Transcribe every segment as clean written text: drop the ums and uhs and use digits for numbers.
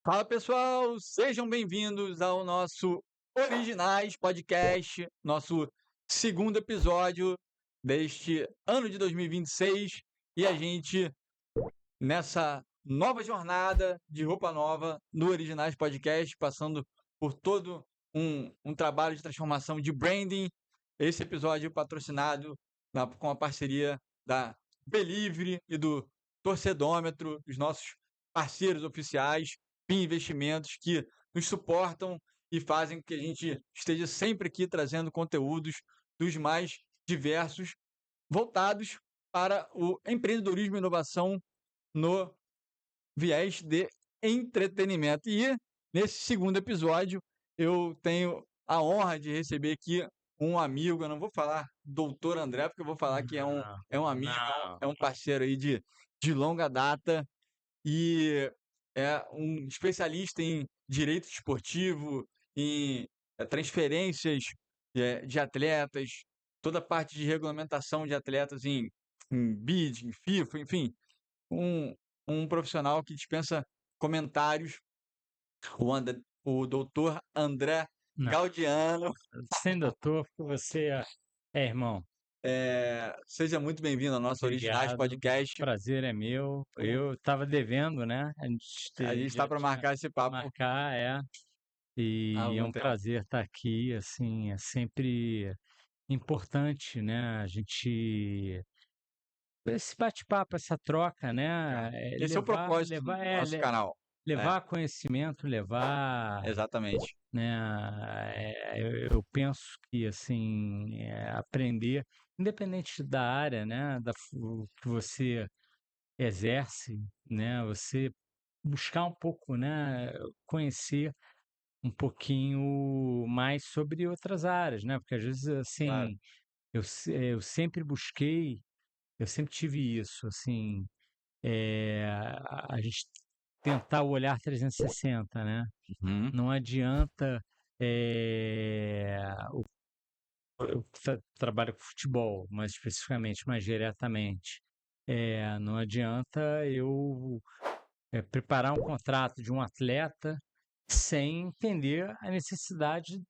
Fala pessoal, sejam bem-vindos ao nosso Originais Podcast, nosso segundo episódio deste ano de 2026 e a gente nessa nova jornada de roupa nova no Originais Podcast, passando por todo um trabalho de transformação de branding. Esse episódio patrocinado com a parceria da Belivre e do Torcedômetro, os nossos parceiros oficiais, PIN Investimentos, que nos suportam e fazem com que a gente esteja sempre aqui trazendo conteúdos dos mais diversos, voltados para o empreendedorismo e inovação no viés de entretenimento. E nesse segundo episódio, eu tenho a honra de receber aqui um amigo. Eu não vou falar doutor André, porque eu vou falar que Não, é um amigo, não. é um parceiro aí de longa data e é um especialista em direito esportivo, em transferências de atletas, toda a parte de regulamentação de atletas em BID, em FIFA, enfim, um, um profissional que dispensa comentários, o doutor André Não, Gaudiano. sem doutor, porque você é irmão. Seja muito bem-vindo ao nosso Originais Obrigado. Podcast. Prazer é meu. O- Eu estava devendo, né? A gente A gente está já para tinha marcar esse papo marcar, há e é algum um tempo. prazer estar aqui, assim, é sempre importante, né? A gente esse bate-papo, essa troca, né? Esse é o propósito do nosso canal. É, Levar conhecimento, levar, exatamente. né, eu penso que, assim, aprender, independente da área, né, que você exerce, né, você buscar um pouco, né, conhecer um pouquinho mais sobre outras áreas, né, porque às vezes, Claro. assim, eu sempre busquei, eu sempre tive isso, assim, a gente tentar o olhar 360, né. Uhum. Não adianta, eu trabalho com futebol, mais especificamente, mais diretamente. Não adianta eu, preparar um contrato de um atleta sem entender a necessidade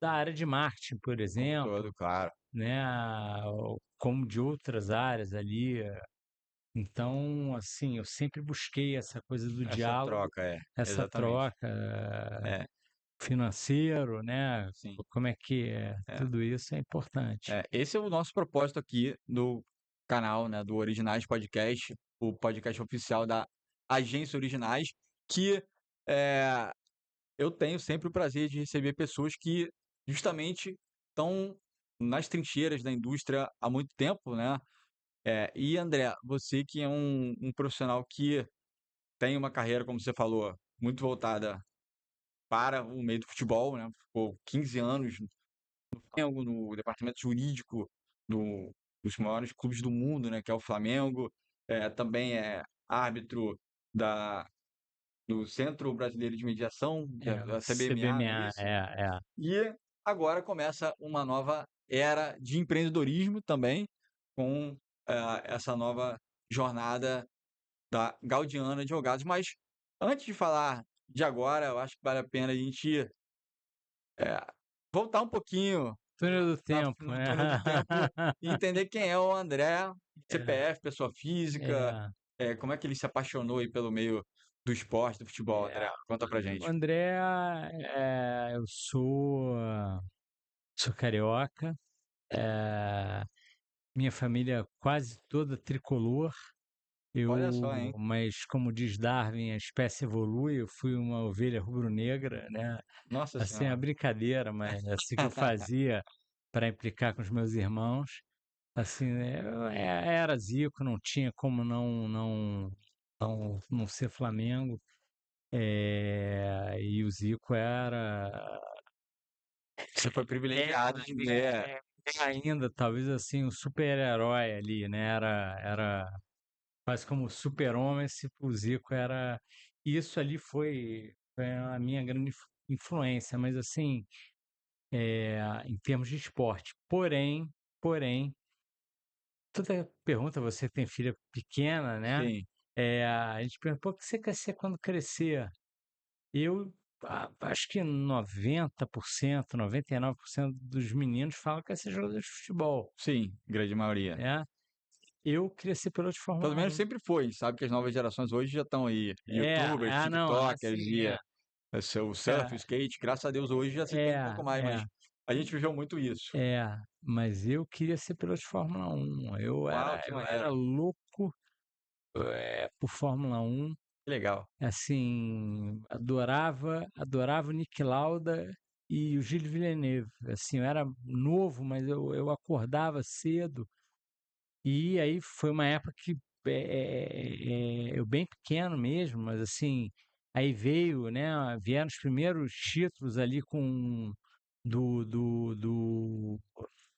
da área de marketing, por Como um todo, exemplo, claro. né, como de outras áreas ali. Então, assim, eu sempre busquei essa coisa do Essa diálogo, troca, essa exatamente. troca, É, financeiro, né, sim. como é que é, É. tudo isso é importante. Esse é o nosso propósito aqui do canal, né, do Originais Podcast, o podcast oficial da Agência Originais, que eh, eu tenho sempre o prazer de receber pessoas que justamente estão nas trincheiras da indústria há muito tempo, né? E André, você que é um profissional que tem uma carreira, como você falou, muito voltada para o meio do futebol, né? Ficou 15 anos Flamengo, no departamento jurídico do dos maiores clubes do mundo, né, que é o Flamengo. Também é árbitro da do Centro Brasileiro de Mediação, da CBMA, não é CBMA, isso? é. E agora começa uma nova era de empreendedorismo também, com, essa nova jornada da Gaudiana Advogados. Mas antes de falar de agora, eu acho que vale a pena a gente, eh, voltar um pouquinho Túnel do na tempo, no né. túnel do tempo e entender quem é o André, É, CPF, pessoa física, é, como é que ele se apaixonou aí pelo meio do esporte, do futebol, é. André? Conta pra O gente. André, eu sou carioca, minha família quase toda tricolor. Olha só, hein. Mas como diz Darwin, a espécie evolui, eu fui uma ovelha rubro-negra, né, Nossa assim, a senhora. brincadeira, mas assim que eu fazia para implicar com os meus irmãos, assim, né, era Zico, não tinha como não ser Flamengo, e o Zico era Você foi é privilegiado de ver. é ainda talvez, assim, um super-herói ali, né, era quase como super-homem, se o Zico era isso ali foi a minha grande influência, mas assim, em termos de esporte. Porém, toda pergunta, você tem filha pequena, né, Sim. a gente pergunta: "Pô, o que você quer ser quando crescer?". Eu acho que 90%, 99% dos meninos falam que quer ser jogador de futebol, Sim, grande maioria. né? Eu queria ser piloto de Pelo Fórmula menos 1. sempre foi, sabe que as novas gerações hoje já estão aí, youtubers, Não, tiktokers assim, e o surf, o é, skate, graças a Deus hoje já se tem um pouco mais, mas é, a gente viveu muito isso. mas eu queria ser piloto de Fórmula 1. Eu Uau, era, que eu era maneiro, louco por Fórmula 1. que legal. Assim, adorava o Niki Lauda e o Gilles Villeneuve. Assim, eu era novo, mas eu acordava cedo. E aí foi uma época que eu bem pequeno mesmo, mas assim, aí vieram os primeiros títulos ali com do, do, do,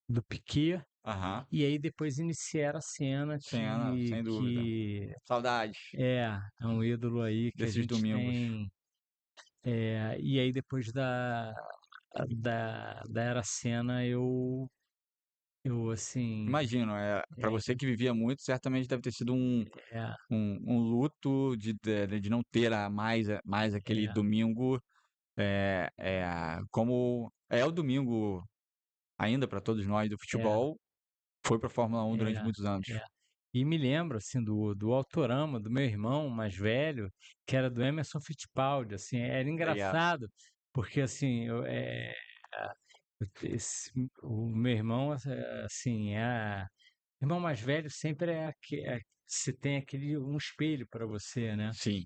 do Piquet, Aham, e aí depois iniciaram a cena sem dúvida. que Saudades é um ídolo aí que a desses gente domingos. tem. E aí depois da Era Senna eu assim, Imagino, para é, você que vivia muito, certamente deve ter sido é, um luto de não ter mais aquele é, domingo, como é o domingo ainda para todos nós do é, futebol, foi para a Fórmula 1 durante é, muitos anos. é. E me lembro assim do Autorama do meu irmão mais velho, que era do Emerson Fittipaldi, assim, era Legal. engraçado, porque assim, o meu irmão, assim, irmão mais velho sempre você tem aquele um espelho para você, né? Sim.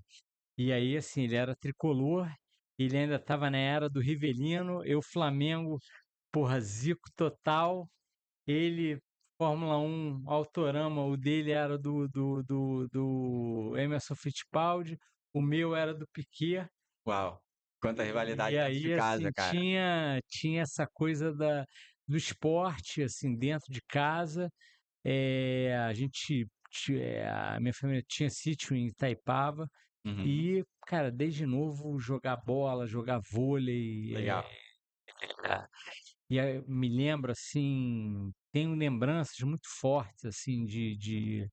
E aí, assim, ele era tricolor, ele ainda estava na era do Rivelino, eu Flamengo, porra, zico total, ele Fórmula 1, Autorama, o dele era do Emerson Fittipaldi, o meu era do Piquet, Uau. Quanta e rivalidade dentro de aí, casa, assim, cara. tinha essa coisa do esporte, assim, dentro de casa. A minha família tinha sítio em Itaipava Uhum. e, cara, desde novo jogar bola, jogar vôlei. Legal. E aí, me lembro, assim, tenho lembranças muito fortes, assim, de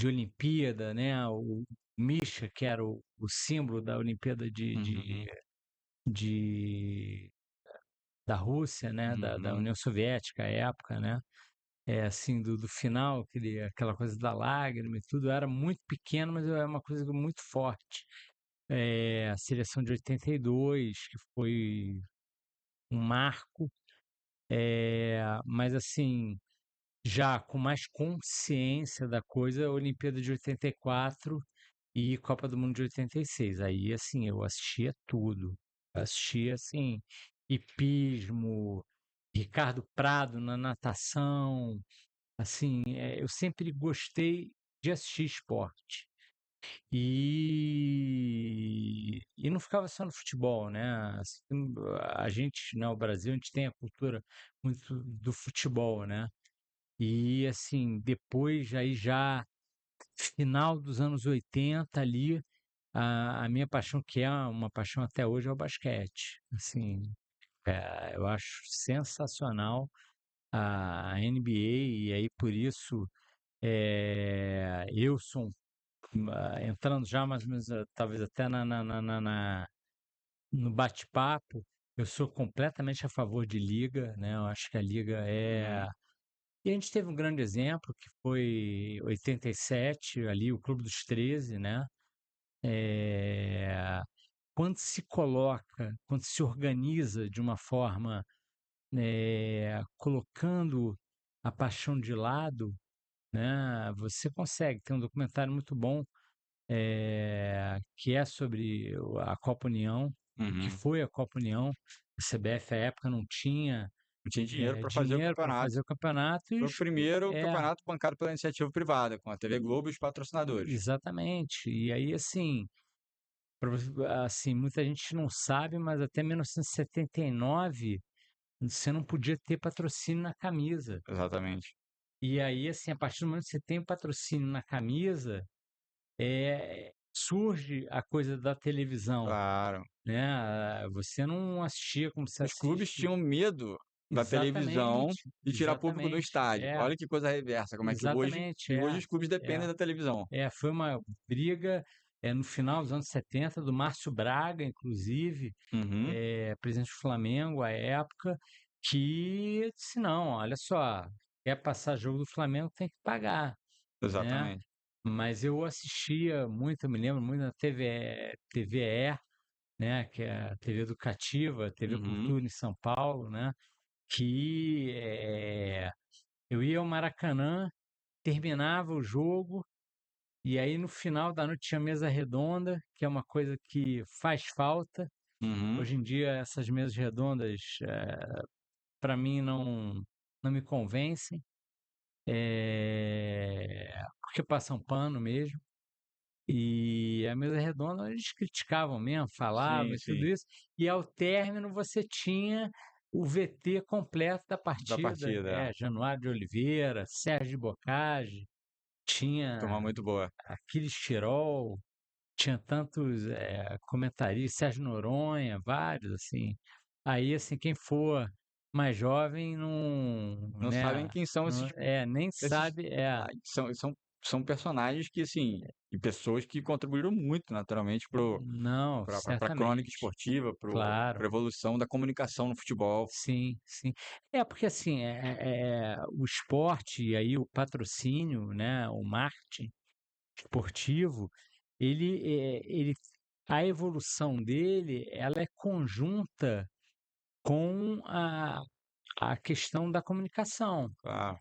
Olimpíada, né? O Mischa, que era o símbolo da Olimpíada Uhum. de da Rússia, né, da Uhum. União Soviética à época, né, assim, do final, aquela coisa da lágrima e tudo, eu era muito pequeno, mas é uma coisa muito forte. A seleção de 82, que foi um marco, mas assim, já com mais consciência da coisa, a Olimpíada de 84 e Copa do Mundo de 86. Aí, assim, eu assistia tudo. Assistia, assim, hipismo, Ricardo Prado na natação. Assim, eu sempre gostei de assistir esporte. E não ficava só no futebol, né? Assim, a gente, no Brasil, a gente tem a cultura muito do futebol, né? E, assim, depois, aí já final dos anos 80 ali, a minha paixão, que é uma paixão até hoje, é o basquete. Assim, eu acho sensacional a NBA, e aí por isso eu sou entrando já mais ou menos, talvez até no bate-papo, eu sou completamente a favor de liga, né? Eu acho que a liga é. Uhum. E a gente teve um grande exemplo que foi 87, ali o Clube dos 13, né? É, quando se organiza de uma forma, colocando a paixão de lado, né, você consegue. Tem um documentário muito bom, que é sobre a Copa União, o que Uhum. foi a Copa União. A CBF, à época, não tinha Não tinha dinheiro para fazer o dinheiro para campeonato. fazer o campeonato. Foi o primeiro campeonato bancado pela iniciativa privada, com a TV Globo e os patrocinadores. Exatamente. E aí, assim, assim, muita gente não sabe, mas até 1979 você não podia ter patrocínio na camisa. Exatamente. E aí, assim, a partir do momento que você tem o patrocínio na camisa, surge a coisa da televisão, Claro. né? Você não assistia como você Os clubes assiste. tinham medo da televisão Exatamente, de tirar público do exatamente. estádio. Olha que coisa reversa, como é que hoje Exatamente, e hoje os clubes é. dependem da televisão. Foi uma briga. no final dos anos 70, do Márcio Braga, inclusive, Uhum. presidente do Flamengo à época, que disse: "Não, olha só, quer passar jogo do Flamengo tem que pagar", né. Exatamente. Mas eu assistia muito, eu me lembro muito da TVE, né, que é a TV educativa, TV Uhum. Cultura em São Paulo, né, que, eu ia ao Maracanã, terminava o jogo, e aí no final da noite tinha mesa redonda, que é uma coisa que faz falta. Uhum. Hoje em dia essas mesas redondas, para mim não me convencem, porque passam pano mesmo. E a mesa redonda eles criticavam mesmo, falavam Sim, e tudo sim. isso, e ao término você tinha o VT completo da Da partida, partida, é. Januário de Oliveira, Sérgio Bocage, Turma tinha muito boa. Aquiles Tirol, tinha tantos, comentaristas, Sérgio Noronha, vários, assim. Aí, assim, quem for mais jovem não, Não sabem né, quem são não nem esses sabe são personagens que, assim, e pessoas que contribuíram muito naturalmente não, para a crônica certamente, esportiva, claro. pra evolução da comunicação no futebol. Sim, sim. É, porque assim, o esporte e aí o patrocínio, né, o marketing esportivo, ele a evolução dele, ela é conjunta com a questão da comunicação. Claro.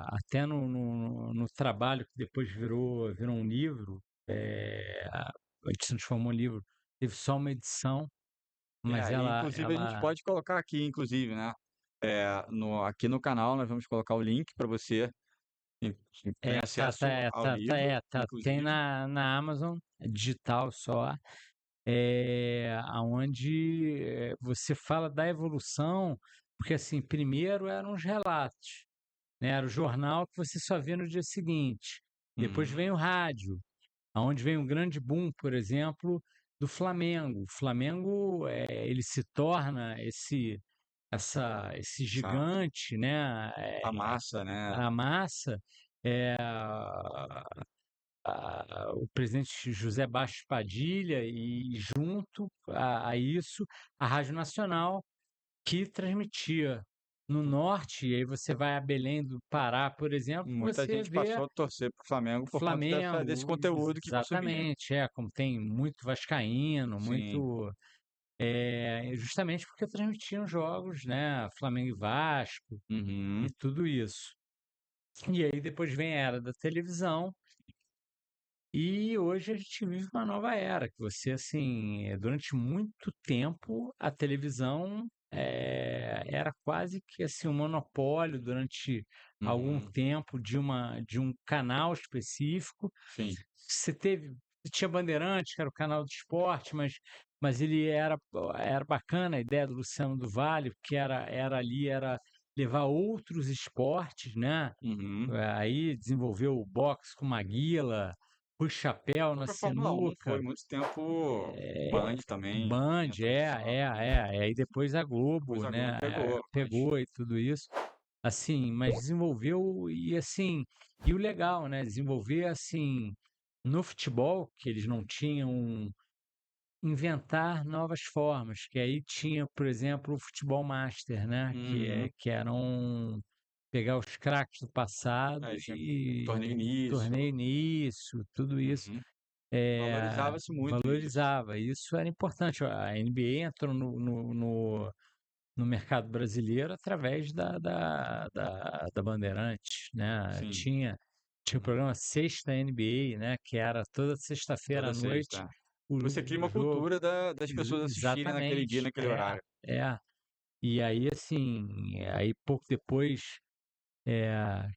Até no trabalho que depois virou um livro, a gente transformou em livro, teve só uma edição, mas E ela inclusive a gente ela pode colocar aqui, inclusive, né, aqui no canal nós vamos colocar o link para você que tem É, acesso ao livro, tem inclusive. na Amazon, é digital só, aonde, você fala da evolução, porque, assim, primeiro eram os relatos, né, era o jornal que você só vê no dia seguinte, depois Uhum. vem o rádio, aonde vem um grande boom, por exemplo, do Flamengo. O Flamengo, ele se torna esse Essa gigante, né, a massa, né. a massa, o presidente José Baixo Padilha e junto a isso, a Rádio Nacional, que transmitia no norte, e aí você vai a Belém do Pará, por exemplo, Muita você gente vê passou a torcer para o Flamengo por conta desse Flamengo, conteúdo que consumia. exatamente, como tem muito vascaíno, Sim. muito, justamente porque transmitiam jogos, né, Flamengo e Vasco, e Uhum. tudo isso. E aí depois vem a era da televisão, e hoje a gente vive uma nova era, que você, assim, durante muito tempo a televisão, era quase que, assim, um monopólio durante algum Uhum. tempo de um canal específico. Sim. Você tinha Bandeirantes, que era o canal de esporte, mas ele era bacana a ideia do Luciano do Vale, porque era levar outros esportes, né, Uhum. aí desenvolveu o boxe com Maguila, Rui A Chapéu na própria Fórmula 1 foi sinuca, muito tempo Band também, Band, tinha transmissão. aí depois a Depois Globo, a Globo né, pegou, mas pegou e tudo isso, assim, mas desenvolveu e o legal, né, desenvolver, assim, no futebol, que eles não tinham, inventar novas formas, que aí tinha, por exemplo, o futebol master, né, uhum. que eram pegar os craques do passado Aí tinha torneio e nisso. torneio nisso, tudo isso, Uhum. Valorizava-se muito isso. valorizava. Isso era importante. A NBA entrou no mercado brasileiro através da Bandeirantes, né? Sim, Tinha o programa Sexta NBA, né? Que era toda sexta-feira à toda noite sexta. Você cria o uma jogo. cultura das pessoas assistirem naquele dia, Exatamente. naquele horário. É. E aí, assim, aí pouco depois,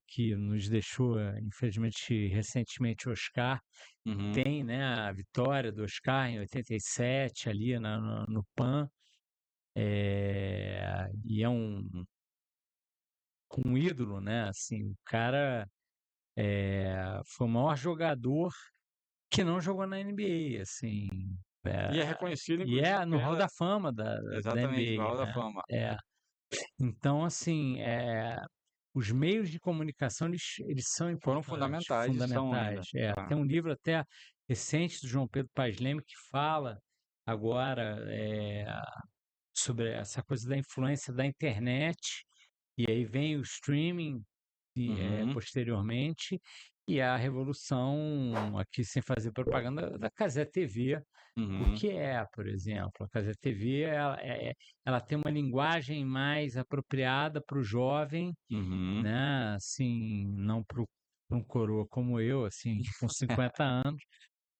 que nos deixou, infelizmente, recentemente, o Oscar, Uhum. tem, né, a vitória do Oscar em 87 ali no PAN, e é um ídolo, né, assim, o cara, foi o maior jogador que não jogou na NBA, assim, E é reconhecido e inclusive é no Hall pela da Fama da exatamente, o Hall da NBA, né. Fama. Então, assim, os meios de comunicação eles são Foram importantes, fundamentais e são ainda. fundamentais. Ah, Tem um livro até recente do João Pedro Paes Leme que fala agora sobre essa coisa da influência da internet, e aí vem o streaming uhum, posteriormente, e a revolução, aqui sem fazer propaganda, da Cazé TV. O uhum, que é, por exemplo, a Cazé TV, ela tem uma linguagem mais apropriada para o jovem, uhum. né? Assim, não para um coroa como eu, assim, com 50 anos,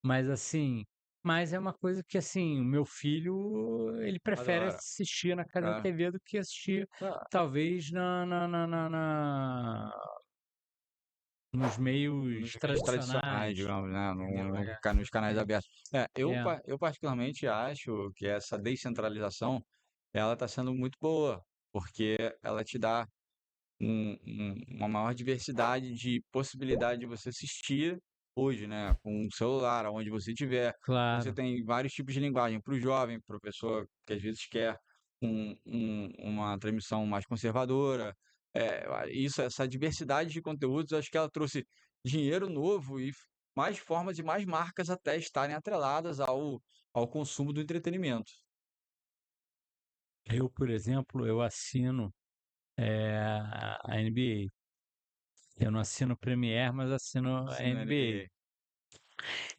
mas assim, mas é uma coisa que assim, o meu filho, ele prefere Adoro. assistir na Cazé Ah, TV do que assistir ah, talvez nos nos meios meios tradicionais, tradicionais, digamos, né? entendeu? Nos canais abertos. É, Eu particularmente acho que essa descentralização, ela está sendo muito boa, porque ela te dá uma maior diversidade de possibilidade de você assistir hoje, né? Com um celular, aonde você estiver. Você claro. tem vários tipos de linguagem para o jovem, para a pessoa que às vezes quer uma transmissão mais conservadora. Essa diversidade de conteúdos, acho que ela trouxe dinheiro novo e mais formas e mais marcas até estarem atreladas ao consumo do entretenimento. Eu, por exemplo, eu assino a NBA. Eu não assino Premiere, mas assino a Sim, na NBA. NBA.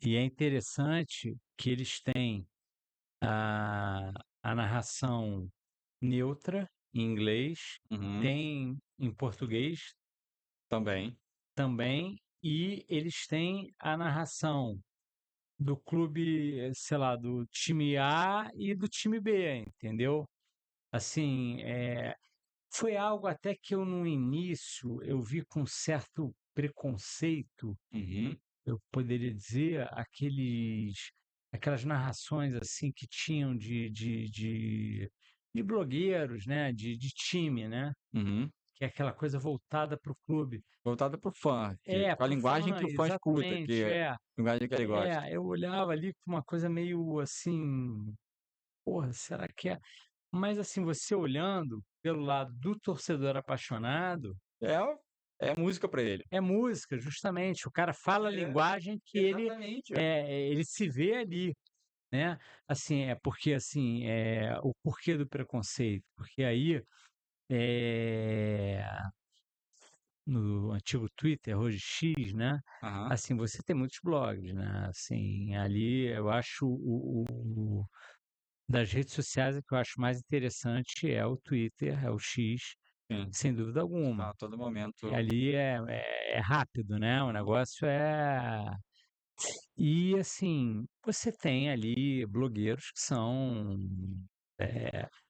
E é interessante que eles têm a, a narração neutra em inglês, Uhum, tem em português também. também, e eles têm a narração do clube, sei lá, do time A e do time B, entendeu? Assim, foi algo até que eu no início eu vi com certo preconceito, Uhum, eu poderia dizer, aquelas narrações assim que tinham de blogueiros, né, de time, né, uhum. que é aquela coisa voltada para o clube. Voltada para o fã, com a Para o linguagem fã, que o fã escuta, que exatamente, é a linguagem que ele gosta. eu olhava ali com uma coisa meio assim, porra, será que é? Mas assim, você olhando pelo lado do torcedor apaixonado, É é música para ele. é música, justamente. O cara fala a É, linguagem que exatamente. ele se vê ali, né? Assim, é porque assim, o porquê do preconceito, porque aí eh, no antigo Twitter, hoje X, né? Aham, Assim, você tem muitos blogs, né? Assim, ali eu acho das redes sociais, o que eu acho mais interessante é o Twitter, é o X, sim. sem dúvida alguma. A todo E momento. ali é rápido, né? O negócio é. E assim, você tem ali blogueiros que são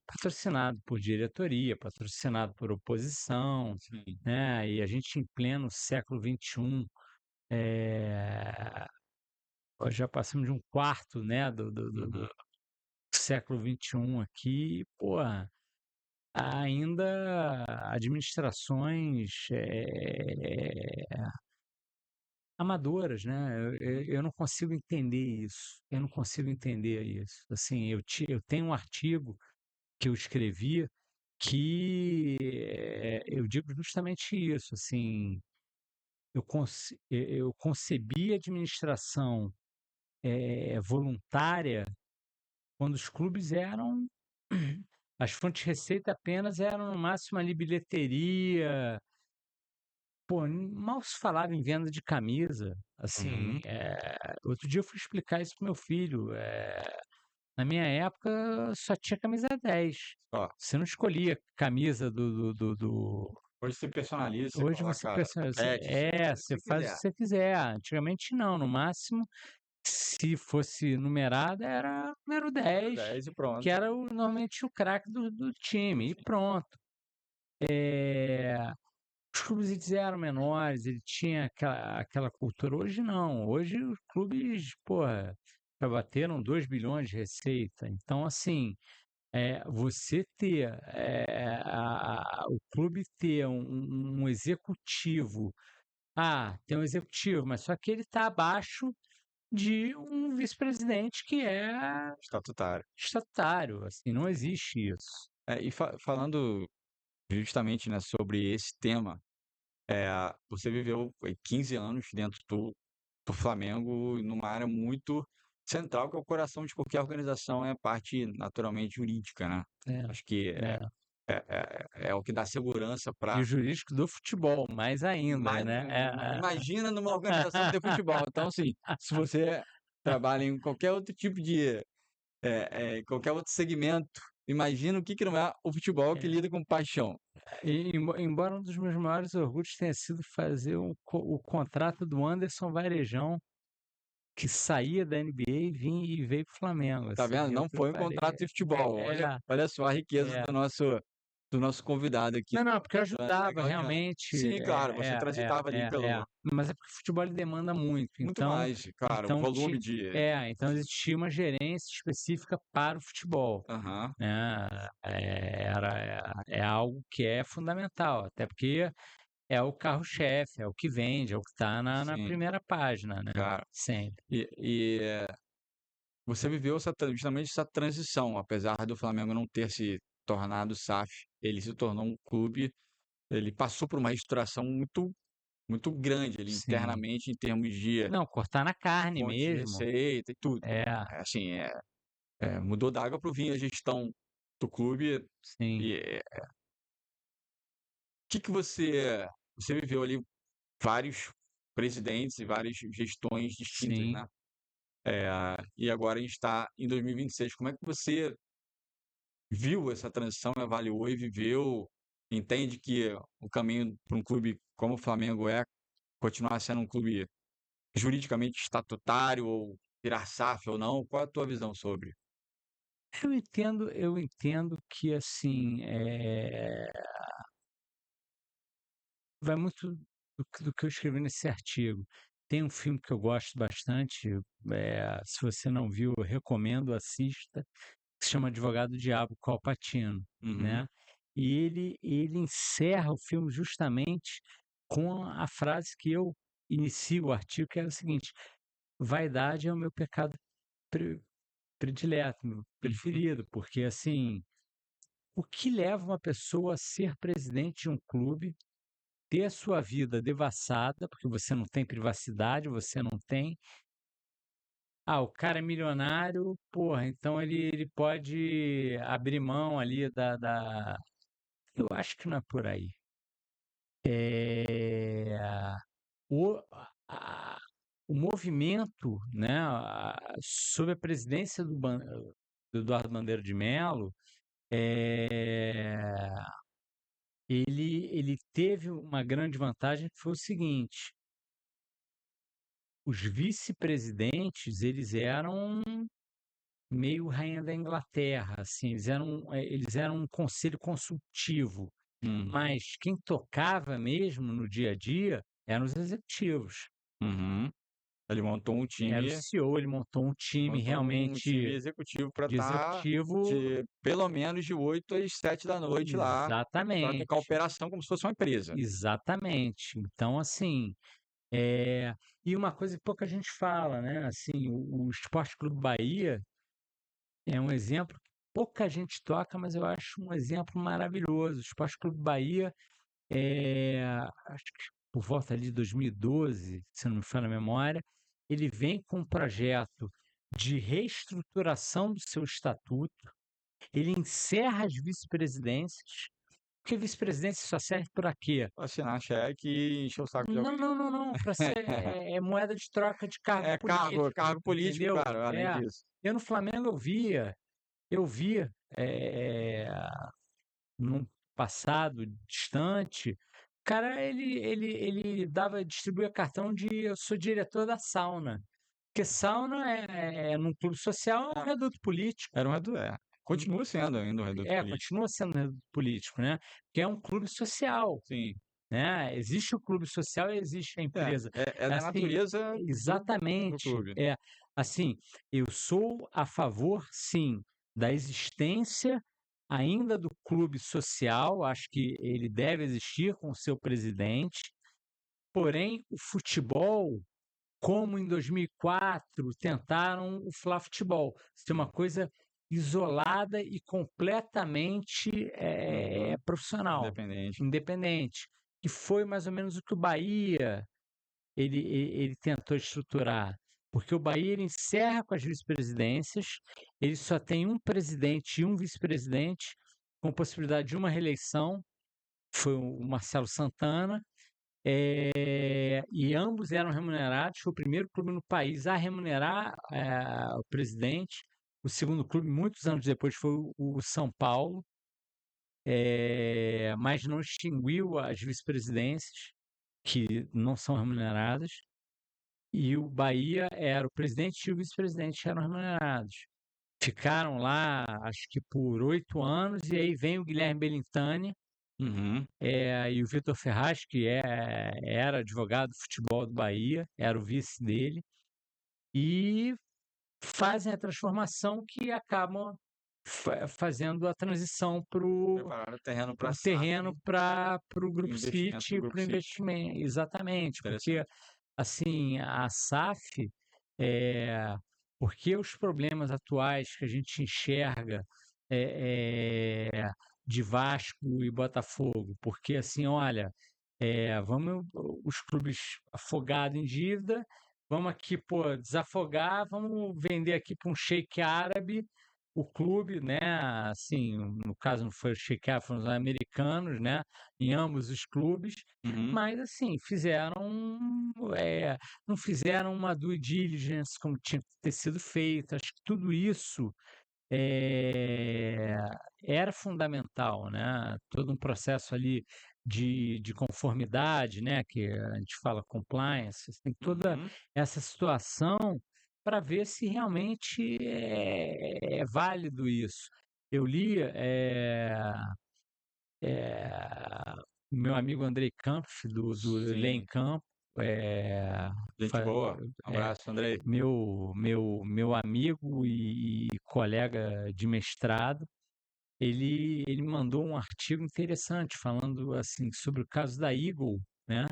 patrocinados por diretoria, patrocinados por oposição, Sim. né? E a gente em pleno século XXI, nós já passamos de um quarto, né, do Uhum. século XXI aqui, pô, ainda administrações amadoras, né? Eu não consigo entender isso. Eu não consigo entender isso. Assim, eu tenho um artigo que eu escrevi que eu digo justamente isso. Assim, eu concebi a administração voluntária quando os clubes eram as fontes de receita apenas eram no máximo ali bilheteria. Pô, mal se falava em venda de camisa. Assim, Uhum. outro dia eu fui explicar isso pro meu filho. Na minha época só tinha camisa 10. Ó, Você não escolhia camisa hoje você personaliza, você Hoje você coloca pensa, topete, você faz o que você você faz o quiser. que você quiser. Antigamente não, no máximo, se fosse numerada, era número Número 10, 10 e que pronto. era normalmente o craque do time, e pronto. Os clubes eles eram menores, ele tinha aquela cultura. Hoje não. Hoje os clubes, porra, já bateram 2 bilhões de receita. Então, assim, você ter o clube ter um executivo. Ah, tem um executivo, mas só que ele está abaixo de um vice-presidente que é Estatutário. estatutário. Assim, não existe isso. Falando justamente, né, sobre esse tema, Você viveu 15 anos dentro do Flamengo, numa área muito central, que é o coração de qualquer organização, é a parte naturalmente jurídica, né? É, Acho que é. é o que dá segurança E o para. jurídico do futebol, mais ainda, Mas né? imagina numa organização de futebol. Então, assim, se você trabalha em qualquer outro tipo de qualquer outro segmento, imagina o que que não é o futebol que É. lida com paixão. Embora um dos meus maiores orgulhos tenha sido fazer o contrato do Anderson Varejão, que saía da NBA e veio para o Flamengo, Tá assim, vendo? eu Não foi um preparei. contrato de futebol. Olha só a riqueza É. do nosso convidado aqui. Não, porque eu Então, é ajudava legal demais. realmente. Sim, claro, você transitava ali pelo Mas é porque o futebol ele demanda muito, muito então, mais, claro, o então, volume de. então existia uma gerência específica para o futebol, Aham, né? É algo que é fundamental, até porque é o carro-chefe, é o que vende, é o que está na sim, primeira página, né? claro. Sempre. E você viveu justamente essa transição, apesar do Flamengo não ter se tornado SAF, ele se tornou um clube, ele passou por uma reestruturação muito grande ali Sim. internamente em termos de Não, cortar na carne fonte de mesmo. receita e tudo. É, Assim, mudou da água para o vinho a gestão do clube. sim, E que você viveu ali vários presidentes e várias gestões distintas, sim. né? E agora a gente está em 2026. Como é que você viu essa transição, avaliou e viveu? Entende que o caminho para um clube como o Flamengo é continuar sendo um clube juridicamente estatutário ou virar SAF ou não? Qual é a tua visão sobre? Eu entendo que, assim, vai muito do que eu escrevi nesse artigo. Tem um filme que eu gosto bastante, se você não viu, eu recomendo, assista, que se chama Advogado do Diabo, com Al Pacino, Uhum, né? E ele encerra o filme justamente com a frase que eu inicio o artigo, que é o seguinte: vaidade é o meu pecado pre predileto, meu uhum, preferido, porque, assim, o que leva uma pessoa a ser presidente de um clube, ter a sua vida devassada, porque você não tem privacidade, você não tem. Ah, o cara é milionário, porra, então ele pode abrir mão ali da. Eu acho que não é por aí. É, o, a- o movimento, né, sob a presidência do Eduardo Bandeira de Mello, é, ele teve uma grande vantagem que foi o seguinte: os vice-presidentes, eles eram meio rainha da Inglaterra, assim, eles eram um conselho consultivo, uhum, mas quem tocava mesmo no dia a dia eram os executivos. uhum. Ele Era o CEO, ele montou um time montou um time realmente executivo para de estar executivo. de pelo menos de 8 às 7 da noite lá, para tocar a Exatamente, operação como se fosse uma empresa. exatamente. Então, assim, e uma coisa que pouca gente fala, né? Assim, o Esporte Clube Bahia é um exemplo que pouca gente toca, mas eu acho um exemplo maravilhoso. O Esporte Clube Bahia, acho que por volta ali de 2012, se não me falha a memória, ele vem com um projeto de reestruturação do seu estatuto, ele encerra as vice-presidências, porque vice-presidência só serve para quê? Assinar cheque e encher o saco de Não, alguém. não, não, não, para ser moeda de troca de cargo É político, cargo político, entendeu? claro, além disso. Eu no Flamengo eu via, num passado distante, o cara ele distribuía cartão de eu sou diretor da sauna, porque sauna num clube social é um reduto político. Era um continua sendo ainda um reduto político. Continua sendo um reduto político, né, porque é um clube social, Sim. né, existe o clube social e existe a empresa. É da Assim, natureza do exatamente, clube. assim, eu sou a favor, sim, da existência ainda do clube social, acho que ele deve existir com o seu presidente, porém o futebol, como em 2004 tentaram o Flafutebol, ser uma coisa isolada e completamente Uhum. profissional, Independente. independente. que foi mais ou menos o que o Bahia ele tentou estruturar. Porque o Bahia ele encerra com as vice-presidências, ele só tem um presidente e um vice-presidente, com possibilidade de uma reeleição, foi o Marcelo Santana, e ambos eram remunerados, foi o primeiro clube no país a remunerar o presidente, o segundo clube, muitos anos depois, foi o São Paulo, mas não extinguiu as vice-presidências, que não são remuneradas, e o Bahia era o presidente e o vice-presidente eram remunerados. Ficaram lá, acho que por 8 anos, e aí vem o Guilherme Belintani, Uhum. e o Vitor Ferraz, que era advogado do futebol do Bahia, era o vice dele, e fazem a transformação que acabam fazendo a transição para Prepararam o terreno para o terreno para o Grupo investimento City, do Grupo para o City. investimento. Exatamente, porque Interessante. assim, a SAF, porque os problemas atuais que a gente enxerga de Vasco e Botafogo, porque assim, olha, vamos os clubes afogados em dívida, vamos aqui, pô, desafogar, vamos vender aqui para um sheik árabe o clube, né? Assim, no caso não foi o sheik árabe, foram os americanos, né? Em ambos os clubes, Uhum. mas assim, não fizeram uma due diligence como tinha que ter sido feita. Acho que tudo isso era fundamental, né? Todo um processo ali de conformidade, né? Que a gente fala compliance, tem toda Uhum. essa situação para ver se realmente é válido isso. Eu li meu amigo Andrei Kampf, do Sim. Lem Campo, Gente boa. Um abraço, Andrei. meu amigo e colega de mestrado, ele me mandou um artigo interessante falando assim sobre o caso da Eagle, né?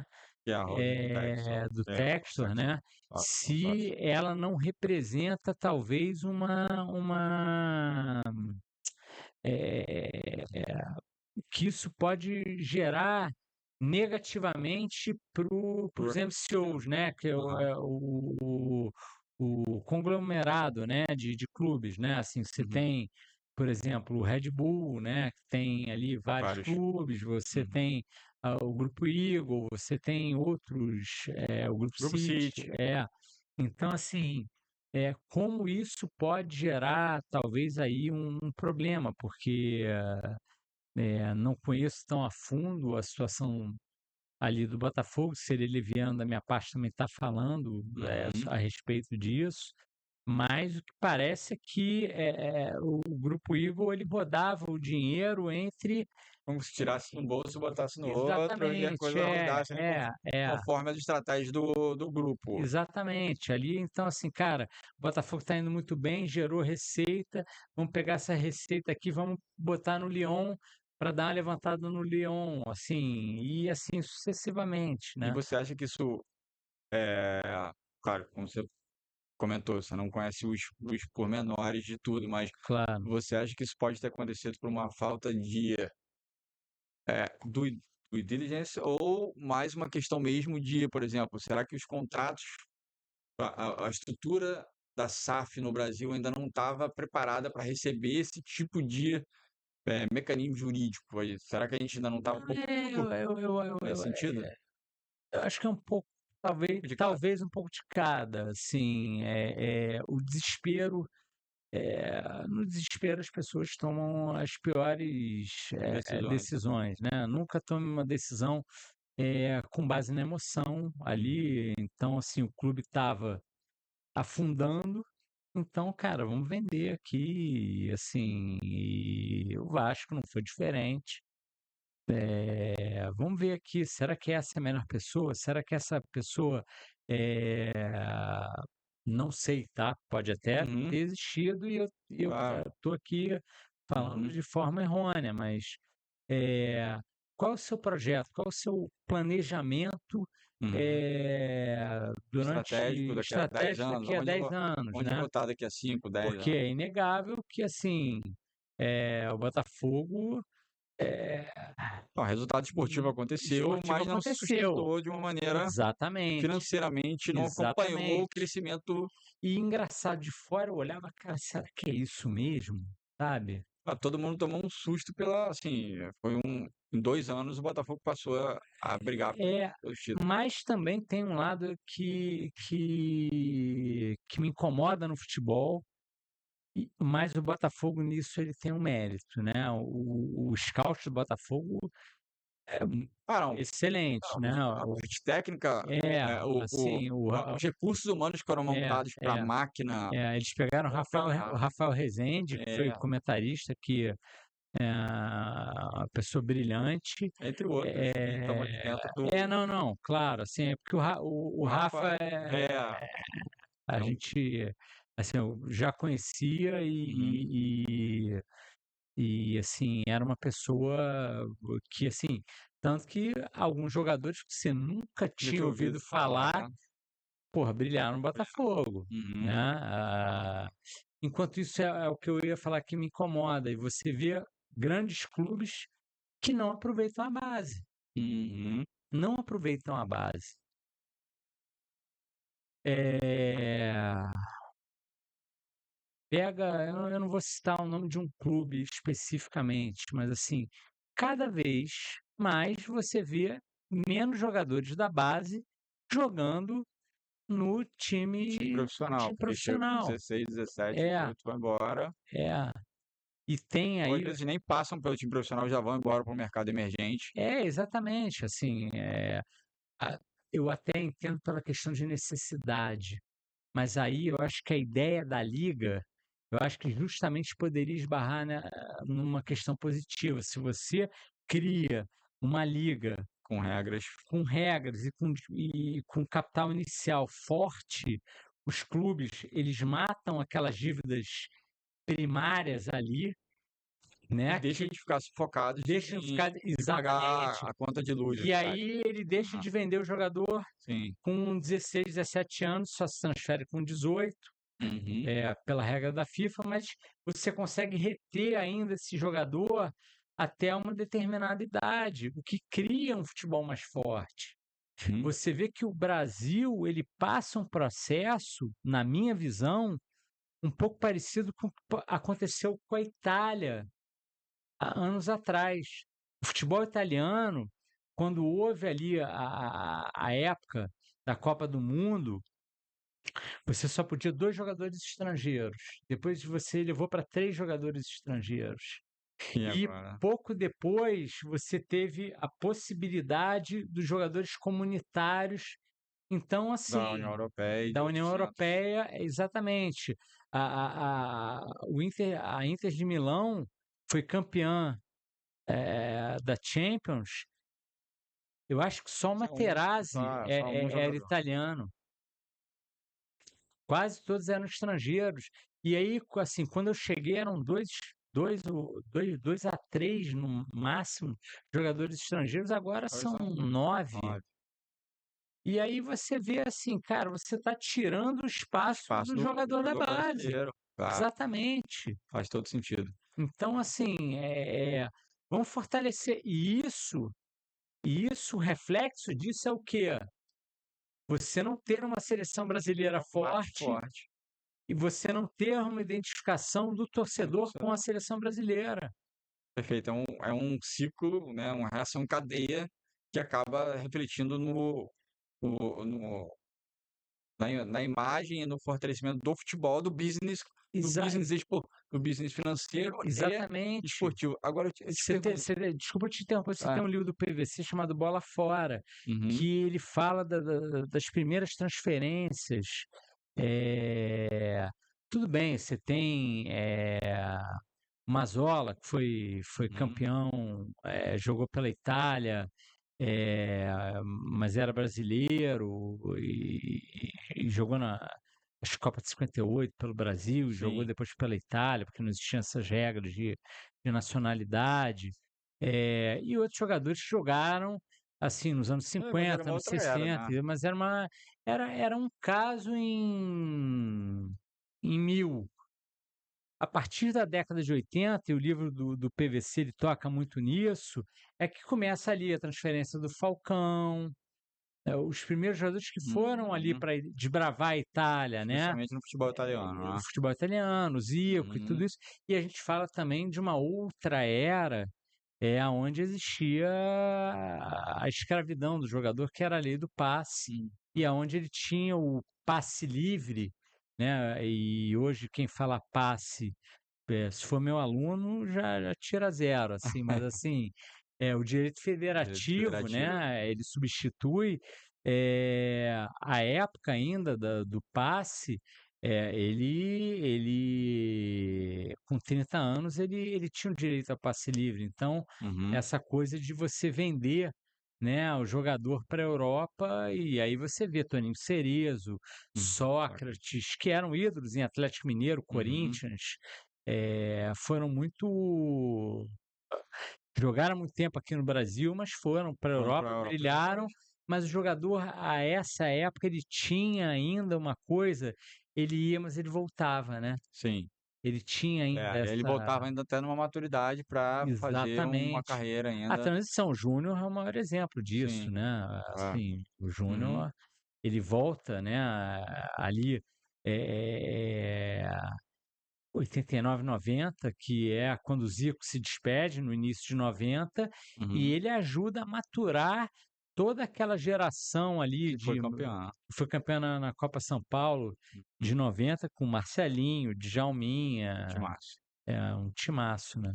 Que é a holding Do Textor, né? Se ela não representa talvez que isso pode gerar negativamente para os MCOs, né? Que é o conglomerado, né? De clubes, né? Assim, você tem, por exemplo, o Red Bull, né? Que tem ali vários clubes, você tem o Grupo Eagle, você tem outros, o Grupo City. Então, assim, como isso pode gerar talvez aí um problema, porque não conheço tão a fundo a situação ali do Botafogo, se ele Liviano da minha parte também está falando a respeito disso, mas o que parece é que o Grupo Eagle ele rodava o dinheiro entre... Como se tirasse um bolso e botasse no outro, e a Exatamente, coisa rodasse conforme as estratégias do grupo. Exatamente, ali então assim, cara, o Botafogo está indo muito bem, gerou receita, vamos pegar essa receita aqui, vamos botar no Lyon para dar uma levantada no Lyon, assim, e assim sucessivamente, E né? você acha que isso, claro, como você comentou, você não conhece os pormenores de tudo, mas Claro. você acha que isso pode ter acontecido por uma falta de due diligence ou mais uma questão mesmo de, por exemplo, será que os contratos, a estrutura da SAF no Brasil ainda não estava preparada para receber esse tipo de mecanismo jurídico aí? Será que a gente ainda não estava um pouco nesse sentido? Eu acho que é um pouco, talvez um pouco de cada, assim, o desespero, no desespero as pessoas tomam as piores decisões, né? Nunca tome uma decisão com base na emoção ali, então assim, o clube estava afundando, então, cara, vamos vender aqui, assim, e o Vasco não foi diferente. Vamos ver aqui, será que essa é a melhor pessoa? Será que essa pessoa é... não sei, tá? Pode até ter existido e eu estou aqui falando de forma errônea, mas qual é o seu projeto? Qual é o seu planejamento Estratégico daqui a 10 anos, daqui a 10 anos, onde eu né? vou estar daqui a 5, 10 Porque anos? é inegável que assim o Botafogo O resultado esportivo aconteceu, esportivo mas não se aconteceu. sustentou de uma maneira Exatamente, financeiramente, não acompanhou o exatamente. crescimento. E engraçado, de fora eu olhava, cara, será que é isso mesmo? Sabe? Todo mundo tomou um susto assim, em 2 anos o Botafogo passou a brigar pelos títulos. Mas também tem um lado que me incomoda no futebol, mas o Botafogo nisso ele tem um mérito, né? O scout do Botafogo é Não, excelente, né? a parte técnica, Assim, os recursos humanos que foram montados para a máquina. eles pegaram o Rafael Rezende, que foi É. comentarista, que é uma pessoa brilhante. Entre outros, que estão ali dentro Não, claro, assim, é porque o Rafa a gente, assim, eu já conhecia e, assim, era uma pessoa que, assim, tanto que alguns jogadores que você nunca tinha ouvido falar, porra, brilharam no Botafogo, né? Enquanto isso é o que eu ia falar que me incomoda, e você vê grandes clubes que não aproveitam a base. Não aproveitam a base. Eu não vou citar o nome de um clube especificamente, mas assim, cada vez mais você vê menos jogadores da base jogando no time profissional, porque chega com profissional. 16, 17, É, 18, vai embora. é. E tem Ou às aí. vezes nem passam pelo time profissional, já vão embora para o mercado emergente. Exatamente. Assim, a- eu até entendo pela questão de necessidade. Mas aí eu acho que a ideia da liga, eu acho que justamente poderia esbarrar numa questão positiva. Se você cria uma liga Com regras. com regras e com capital inicial forte, os clubes eles matam aquelas dívidas primárias ali, né? E deixam de ficar sufocados Deixam de ficar em pagar exatamente. a conta de luz. E aí ele deixa de vender o jogador Sim. com 16, 17 anos, só se transfere com 18. Pela regra da FIFA, mas você consegue reter ainda esse jogador até uma determinada idade, o que cria um futebol mais forte. Você vê que o Brasil ele passa um processo, na minha visão, um pouco parecido com o que aconteceu com a Itália há anos atrás. O futebol italiano, quando houve ali a época da Copa do Mundo, você só podia 2 jogadores estrangeiros. Depois você levou para 3 jogadores estrangeiros. E agora? pouco depois você teve a possibilidade dos jogadores comunitários. Então, assim, Da União Europeia e de da outros União centros. Europeia, exatamente. A Inter de Milão foi campeã da Champions. Eu acho que só o Materazzi Só um era jogador. italiano. Quase todos eram estrangeiros. E aí, assim, quando eu cheguei, eram dois a três no máximo jogadores estrangeiros, agora são 9. E aí você vê assim, cara, você está tirando o espaço do jogador da base. Brasileiro. Claro, Exatamente. faz todo sentido. Então, assim, vamos fortalecer. E isso, o reflexo disso é o quê? Você não ter uma seleção brasileira forte e você não ter uma identificação do torcedor com a seleção brasileira. Perfeito. É um ciclo, né, uma reação em cadeia que acaba refletindo no, na imagem e no fortalecimento do futebol, do business, do business financeiro e Exatamente. esportivo. Agora, eu te pergunto. Desculpa te interromper, você tem um livro do PVC chamado Bola Fora, que ele fala das primeiras transferências. Tudo bem, você tem Mazzola, que foi campeão, jogou pela Itália, mas era brasileiro e jogou na Copa de 58 pelo Brasil, jogou depois pela Itália, porque não existiam essas regras de nacionalidade. E outros jogadores que jogaram assim nos anos 50, anos 60, mas era um caso em 1000. a partir da década de 80, e o livro do PVC ele toca muito nisso, é que começa ali a transferência do Falcão, os primeiros jogadores que foram ali Uhum. para desbravar a Itália, né? Especialmente no futebol italiano, O né? futebol italiano, o Zico e Uhum. tudo isso. E a gente fala também de uma outra era, onde existia a escravidão do jogador, que era a lei do passe, Sim. e aonde ele tinha o passe livre, né? E hoje quem fala passe, se for meu aluno, já tira zero, assim, mas assim, o direito Direito federativo, federativo. né? Ele substitui a época ainda do passe. Ele com 30 anos ele tinha o direito a passe livre. Então, Uhum. essa coisa de você vender, né, o jogador para a Europa, e aí você vê Toninho Cerezo, Sócrates, que eram ídolos em Atlético Mineiro, Uhum. Corinthians, foram muito. Jogaram muito tempo aqui no Brasil, mas foram para a Foram pra Europa, Europa brilharam. depois. Mas o jogador, a essa época, ele tinha ainda uma coisa, ele ia, mas ele voltava, né? Sim. Ele tinha ainda E aí ele essa. voltava ainda até numa maturidade para fazer uma Exatamente. carreira A ainda. transição júnior é o maior exemplo disso, Sim. né? É. Assim, o Uhum. Júnior, ele volta, né, ali, 89, 90, que é quando o Zico se despede no início de 90, e Uhum. ele ajuda a maturar toda aquela geração ali Que foi campeão. que foi campeã na Copa São Paulo de 90, com Marcelinho, Djalminha, Timaço. um timaço, né?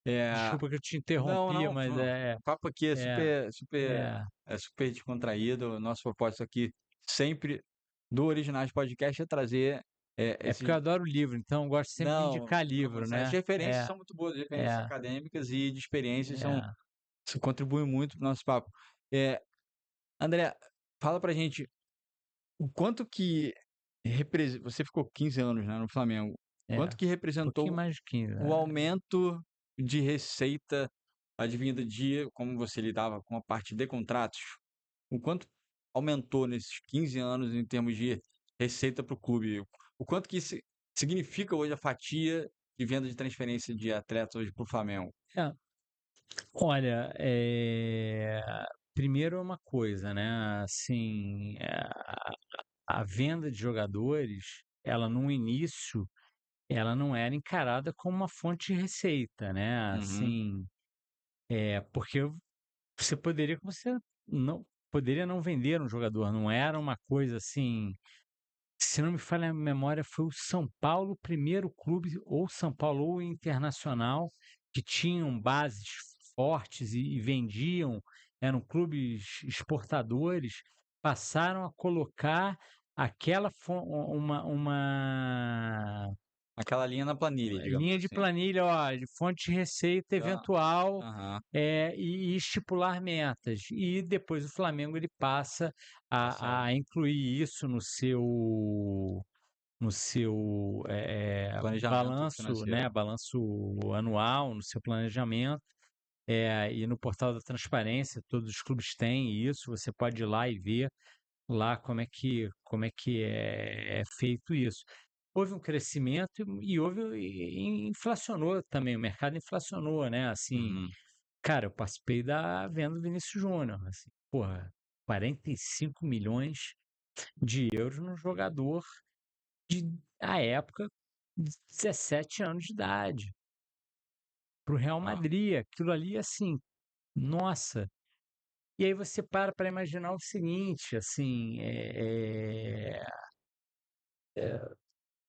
É, Desculpa que eu te não, interrompi, não, mas o papo aqui é é, é, super descontraído. O nosso propósito aqui sempre do Originais Podcast é trazer porque eu esses. adoro livro, então eu gosto sempre de Não, indicar livro, as né? referências são muito boas, as referências É, acadêmicas e de experiências é. contribuem muito para o nosso papo. É, André, fala pra gente o quanto que você ficou 15 anos, né, no Flamengo. Um Quanto que pouquinho representou mais de 15, o né? aumento de receita advinda de como você lidava com a parte de contratos? O quanto aumentou nesses 15 anos em termos de receita para o clube? O quanto que significa hoje a fatia de venda de transferência de atletas hoje para o Flamengo? É, olha, primeiro é uma coisa, né? Assim, a venda de jogadores, ela no início, ela não era encarada como uma fonte de receita, né? Uhum. Assim, porque você não poderia não vender um jogador, não era uma coisa assim. Se não me falha a memória, foi o São Paulo, o primeiro clube, ou São Paulo ou Internacional, que tinham bases fortes e vendiam, eram clubes exportadores, passaram a colocar aquela uma Aquela linha na planilha, digamos linha de assim. planilha, ó, de fonte de receita Tá. eventual, Aham. e estipular metas. E depois o Flamengo ele passa Passava. a incluir isso no seu Planejamento balanço, financeiro. né, balanço anual, no seu planejamento, e no portal da transparência, todos os clubes têm isso, você pode ir lá e ver lá como é que é feito isso. Houve um crescimento e inflacionou também, o mercado inflacionou, né? Assim, Uhum. cara, eu participei da venda do Vinícius Júnior, assim, porra, 45 milhões de euros num jogador de, à época, 17 anos de idade, para o Real Ah, Madrid. Aquilo ali, assim, nossa. E aí você para imaginar o seguinte, assim,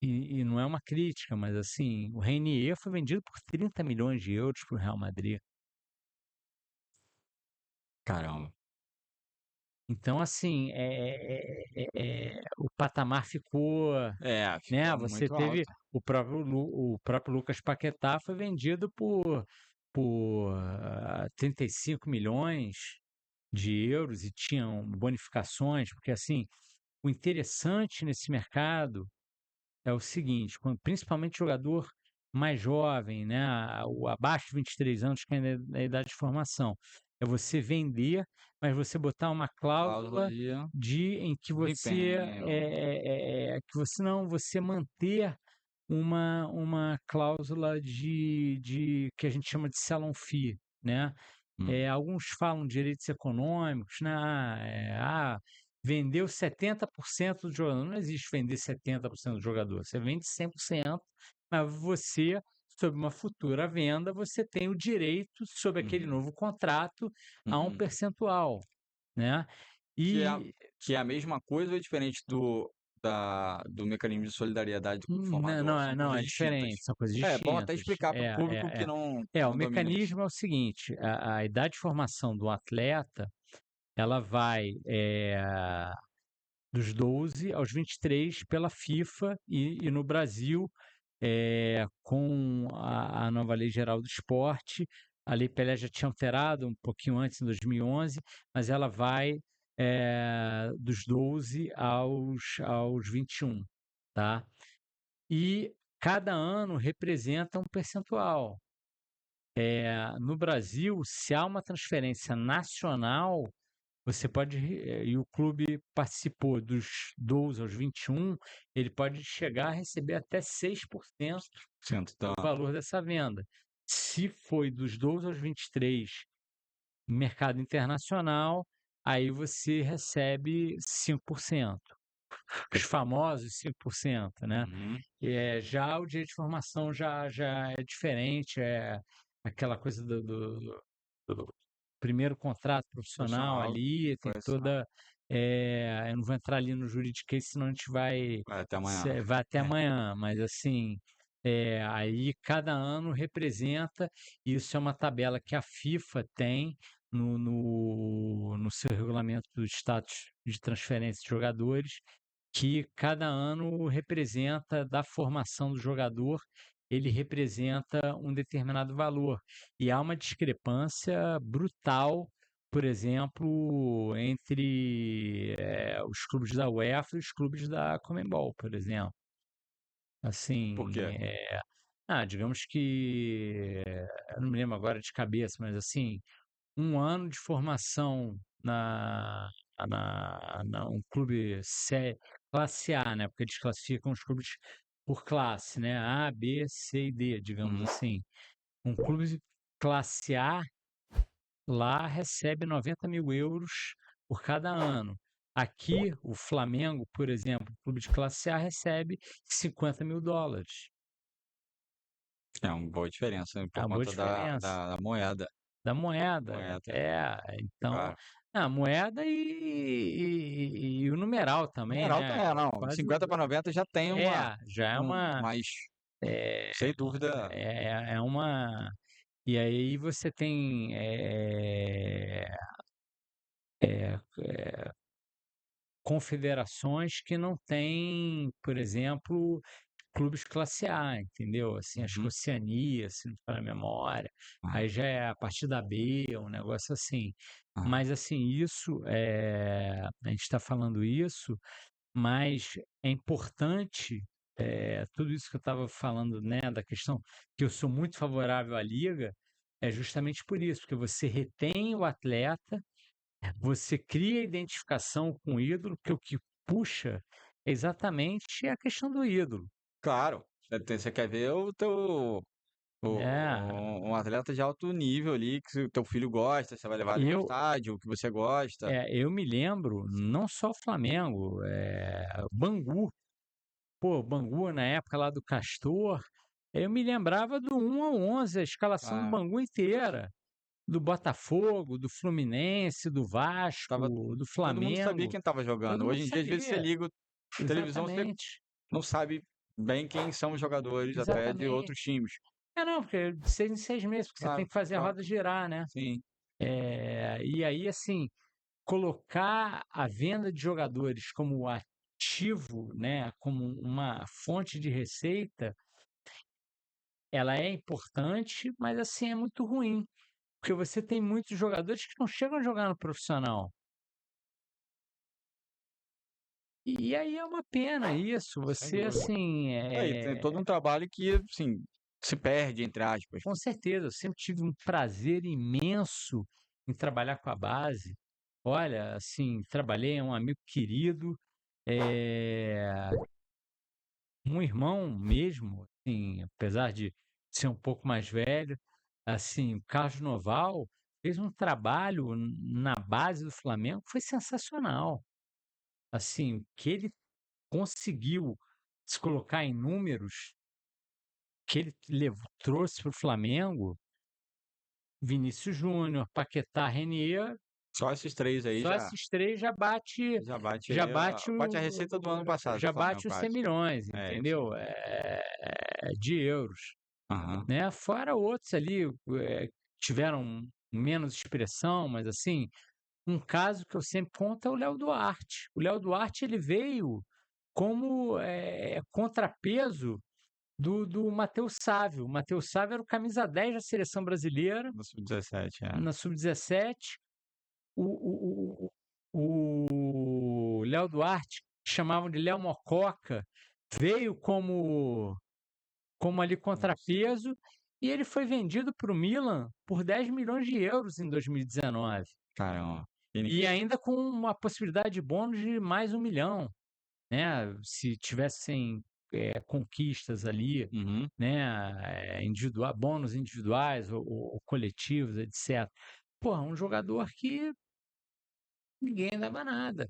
e não é uma crítica, mas assim, o Reinier foi vendido por 30 milhões de euros para o Real Madrid. caramba. Então, assim, o patamar ficou, né? Ficou Você muito teve alto. o próprio Lucas Paquetá foi vendido por 35 milhões de euros e tinham bonificações, porque assim, o interessante nesse mercado é o seguinte, principalmente jogador mais jovem, né, o abaixo de 23 anos, que ainda é a idade de formação, é você vender, mas você botar uma Cláusula cláusula de em que você desempenho. que você não, você manter uma cláusula de que a gente chama de sell-on fee, né? Alguns falam direitos econômicos, né? Vendeu 70% do jogador. Não existe vender 70% do jogador. Você vende 100%, mas você, sob uma futura venda, você tem o direito, sob aquele novo contrato, a um percentual, né? Que é, E que é a mesma coisa ou é diferente do mecanismo de solidariedade do clube formador? São não, coisas é distintas. diferente, são coisas É bom até distintas. explicar para o público que não, O não domina isso. mecanismo é o seguinte: a idade de formação do atleta ela vai dos 12 aos 23 pela FIFA e no Brasil, com a nova Lei Geral do Esporte, a Lei Pelé já tinha alterado um pouquinho antes, em 2011, mas ela vai dos 12 aos 21, tá? E cada ano representa um percentual. No Brasil, se há uma transferência nacional, você pode, e o clube participou dos 12 aos 21, ele pode chegar a receber até 6% do valor dessa venda. Se foi dos 12 aos 23, mercado internacional, aí você recebe 5%. Os famosos 5%, né? Já o direito de formação já é diferente, é aquela coisa do primeiro contrato profissional Profissional, ali, tem coleção. toda. Eu não vou entrar ali no juridiquês, senão a gente Vai até amanhã. vai até amanhã, mas assim, aí cada ano representa, isso é uma tabela que a FIFA tem no seu regulamento do status de transferência de jogadores, que cada ano representa da formação do jogador, ele representa um determinado valor. E há uma discrepância brutal, por exemplo, entre os clubes da UEFA e os clubes da Conmebol, por exemplo. Por Assim, quê? digamos que, eu não me lembro agora de cabeça, mas assim, um ano de formação um clube classe A, né? Porque eles classificam os clubes por classe, né? A, B, C e D, digamos assim. Um clube de classe A lá recebe 90 mil euros por cada ano. Aqui, o Flamengo, por exemplo, o clube de classe A recebe 50 mil dólares. É uma boa diferença, né, É por uma boa conta diferença. da moeda. Da moeda. Moeda, Então, claro. a moeda e o numeral também, Mineral né? é, não. Quase 50 para 90 já tem já é uma mas é, sem dúvida. é uma e aí você tem confederações que não têm, por exemplo, clubes classe A, entendeu? Assim, acho que Oceania, se não me falha a memória, aí já é a partir da B, um negócio assim. Mas assim, isso a gente está falando isso, mas é importante, tudo isso que eu estava falando, né, da questão que eu sou muito favorável à liga, é justamente por isso, porque você retém o atleta, você cria identificação com o ídolo, porque o que puxa é exatamente a questão do ídolo. Claro, você quer ver É, um atleta de alto nível ali, que o teu filho gosta, você vai levar ele no eu, estádio, que você gosta. eu me lembro, não só o Flamengo, Bangu. Pô, Bangu na época lá do Castor, eu me lembrava do 1 ao 11, a escalação do Ah, Bangu inteira. Do Botafogo, do Fluminense, do tava, Vasco, do todo mundo sabia Flamengo. quem estava Todo jogando. mundo Hoje em dia, às vezes, você sabia. liga a televisão, você Exatamente. não sabe bem quem são os jogadores até de outros Exatamente. times. Não, porque de 6 em 6 meses, porque você tem Claro, que fazer a claro. roda girar, né? Sim. E aí, assim, colocar a venda de jogadores como ativo, né, como uma fonte de receita, ela é importante, mas assim é muito ruim, porque você tem muitos jogadores que não chegam a jogar no profissional. E aí é uma pena isso, Sem você dúvida. assim, Aí tem todo um trabalho que, assim, se perde, entre aspas. com certeza, eu sempre tive um prazer imenso em trabalhar com a base. Olha, assim, trabalhei, é um amigo querido, um irmão mesmo, assim, apesar de ser um pouco mais velho, assim, o Carlos Noval fez um trabalho na base do Flamengo que foi sensacional. Assim, o que ele conseguiu se colocar em números, que ele trouxe para o Flamengo, Vinícius Júnior, Paquetá, Renier, Só esses 3 aí só já esses 3 já bate já aí bate bate a receita do ano passado do já Flamengo bate os quase. 100 milhões, É, isso aí. entendeu? De euros, Aham. né? Fora outros ali, tiveram menos expressão, mas assim, um caso que eu sempre conto é o Léo Duarte. O Léo Duarte, ele veio como contrapeso do Matheus Sávio. O Matheus Sávio era o camisa 10 da seleção brasileira, No sub-17, na sub-17. O Léo Duarte, que chamavam de Léo Mococa, veio como ali contrapeso e ele foi vendido para o Milan por 10 milhões de euros em 2019. Caramba. E E ninguém ainda com uma possibilidade de bônus de mais 1 milhão, né? Se tivessem conquistas ali, Uhum. né? Bônus individuais ou coletivos, etc. Porra, um jogador que ninguém dava nada.